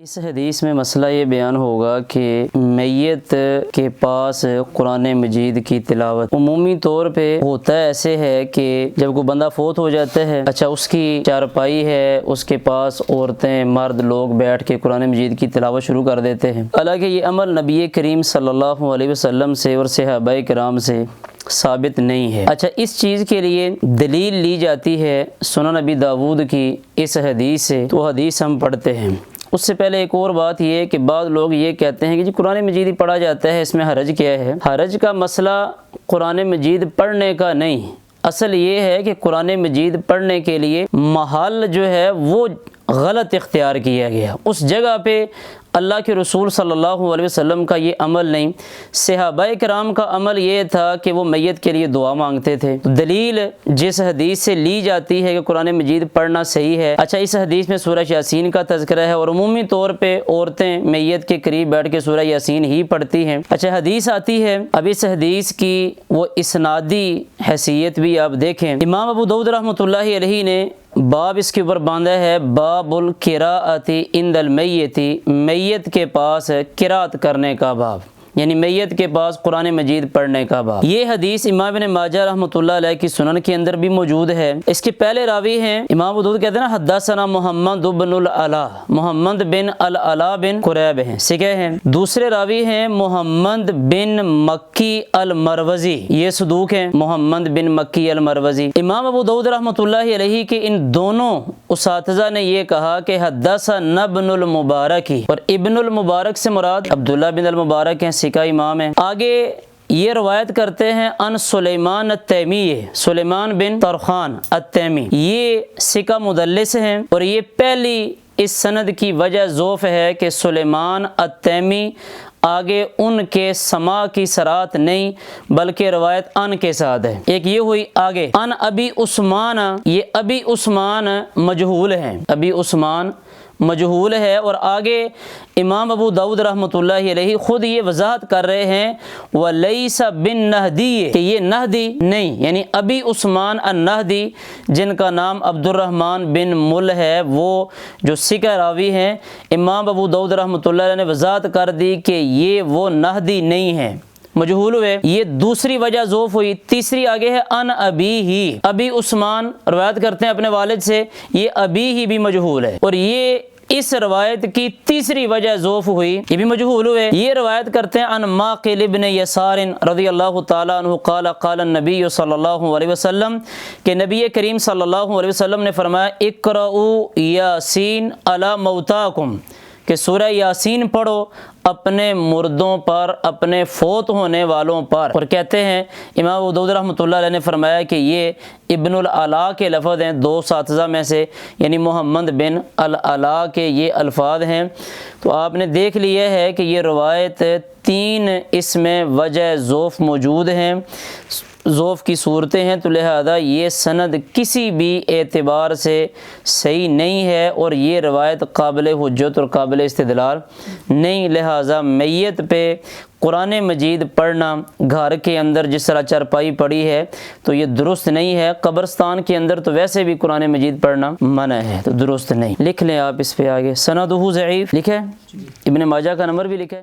اس حدیث میں مسئلہ یہ بیان ہوگا کہ میت کے پاس قرآن مجید کی تلاوت عمومی طور پہ ہوتا ہے ایسے ہے کہ جب کوئی بندہ فوت ہو جاتا ہے، اس کی چارپائی ہے، اس کے پاس عورتیں مرد لوگ بیٹھ کے قرآن مجید کی تلاوت شروع کر دیتے ہیں۔ حالانکہ یہ عمل نبی کریم صلی اللہ علیہ وسلم سے اور صحابہ کرام سے ثابت نہیں ہے۔ اس چیز کے لیے دلیل لی جاتی ہے سنن ابی داود کی اس حدیث سے، تو حدیث ہم پڑھتے ہیں۔ اس سے پہلے ایک اور بات یہ ہے کہ بعض لوگ یہ کہتے ہیں کہ جی قرآن مجید ہی پڑھا جاتا ہے، اس میں حرج کیا ہے؟ حرج کا مسئلہ قرآن مجید پڑھنے کا نہیں، اصل یہ ہے کہ قرآن مجید پڑھنے کے لیے محل جو ہے وہ غلط اختیار کیا گیا، اس جگہ پہ اللہ کے رسول صلی اللہ علیہ وسلم کا یہ عمل نہیں، صحابہ کرام کا عمل یہ تھا کہ وہ میت کے لیے دعا مانگتے تھے۔ دلیل جس حدیث سے لی جاتی ہے کہ قرآن مجید پڑھنا صحیح ہے، اس حدیث میں سورہ یاسین کا تذکرہ ہے اور عمومی طور پہ عورتیں میت کے قریب بیٹھ کے سورہ یاسین ہی پڑھتی ہیں۔ حدیث آتی ہے، اب اس حدیث کی وہ اسنادی حیثیت بھی آپ دیکھیں۔ امام ابو داؤد رحمۃ اللہ علیہ نے باب اس کے اوپر باندھا ہے، باب القراءۃ عند المیت، میت کے پاس قرات کرنے کا باب، یعنی میت کے پاس قرآن مجید پڑھنے کا باب۔ یہ حدیث امام ابن ماجہ رحمۃ اللہ علیہ کی سنن کے اندر بھی موجود ہے۔ اس کے پہلے راوی ہیں امام ابو داؤد کہتے ہیں نا حدثنا محمد بن العلا، محمد بن العلا بن قریب ہیں، سکہ ہیں۔ دوسرے راوی ہیں محمد بن مکی المروزی، یہ صدوق ہیں، محمد بن مکی المروزی۔ امام ابو داؤد رحمۃ اللہ علیہ کے ان دونوں اساتذہ نے یہ کہا کہ حدثنا ابن المبارک، اور ابن المبارک سے مراد عبداللہ بن المبارک ہیں، سکہ امام ہیں۔ آگے یہ روایت کرتے ہیں ان سلیمان التیمی، سلیمان بن طرخان التیمی، یہ سکہ مدلس ہیں، اور یہ پہلی اس سند کی وجہ ضعف ہے کہ سلیمان التیمی آگے ان کے سماع کی صراحت نہیں بلکہ روایت ان کے ساتھ ہے۔ ایک یہ ہوئی، آگے ان ابی عثمان، یہ ابی عثمان مجہول ہیں، ابی عثمان مجہول ہے، اور آگے امام ابو داؤد رحمۃ اللہ علیہ خود یہ وضاحت کر رہے ہیں وَلَيْسَ بِالنَّهْدِيِّ، کہ یہ نہدی نہیں، یعنی ابی عثمان النہدی جن کا نام عبد الرحمن بن مل ہے، وہ جو سکہ راوی ہیں، امام ابو داؤد رحمۃ اللہ علیہ نے وضاحت کر دی کہ یہ وہ نہدی نہیں ہے، مجہول ہوئے۔ یہ دوسری وجہ ضعف ہوئی۔ تیسری آگے ہے ان ابی ہی، ابی عثمان روایت کرتے ہیں اپنے والد سے، یہ ابی ہی بھی مجہول ہے، اور یہ اس روایت کی تیسری وجہ ضعف ہوئی، یہ بھی مجہول ہوئے۔ یہ روایت کرتے ہیں ان ماقل ابن یسار رضی اللہ تعالیٰ عنہ قال قال النبی صلی اللہ علیہ وسلم، کہ نبی کریم صلی اللہ علیہ وسلم نے فرمایا اقرؤوا یاسین علی موتاکم، کہ سورہ یاسین پڑھو اپنے مردوں پر، اپنے فوت ہونے والوں پر۔ اور کہتے ہیں امام ابو داؤد رحمۃ اللہ علیہ نے فرمایا کہ یہ ابن العلا کے لفظ ہیں، دو اساتذہ میں سے، یعنی محمد بن العلا کے یہ الفاظ ہیں۔ تو آپ نے دیکھ لیا ہے کہ یہ روایت تین اس میں وجہ ضعف موجود ہیں، ضعف کی صورتیں ہیں، تو لہذا یہ سند کسی بھی اعتبار سے صحیح نہیں ہے، اور یہ روایت قابل حجت اور قابل استدلال نہیں۔ لہذا میت پہ قرآن مجید پڑھنا گھر کے اندر جس طرح چارپائی پڑی ہے تو یہ درست نہیں ہے۔ قبرستان کے اندر تو ویسے بھی قرآن مجید پڑھنا منع ہے، تو درست نہیں۔ لکھ لیں آپ اس پہ آگے، سندہ ضعیف لکھے، ابن ماجہ کا نمبر بھی لکھے۔